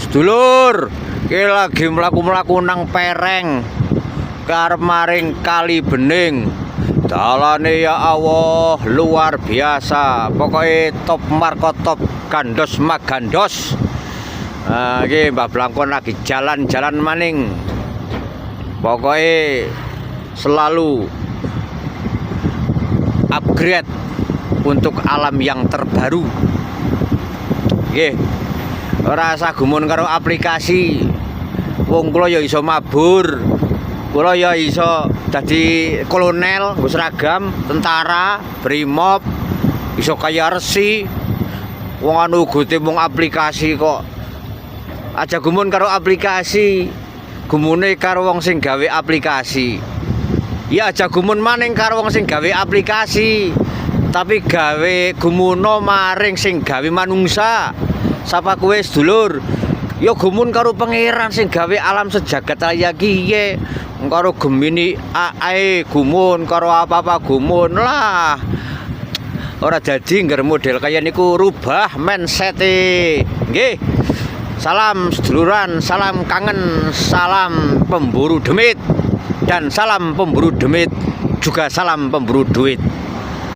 Sedulur, iki lagi mlaku-mlaku nang pereng karep maring Kali Bening. Dalane ya Allah luar biasa. Pokoke top marko top gandos magandos. Iki Mbah Blangkon lagi jalan-jalan maning. Pokoke selalu upgrade untuk alam yang terbaru. Nggih. Ora usah gumun karo aplikasi. Wong kula ya iso mabur. Kula ya iso dadi kolonel, nggo seragam tentara, brimob, iso kaya resi. Wong anu gote mung aplikasi kok. Aja gumun karo aplikasi. Gumune karo wong sing gawe aplikasi. Ya aja gumun maning karo wong sing gawe aplikasi. Tapi gawe gumuno maring sing gawe manungsa. Sapa kowe sedulur? Ya gumun karo pangeran sing gawe alam sejagat raya kiye. Karo Gemini ae gumun, karo apa-apa gumun lah. Ora dadi ngger model kaya niku, rubah mindset-e. Nggih. Salam seduluran, salam kangen, salam pemburu demit. Dan salam pemburu demit juga salam pemburu duit.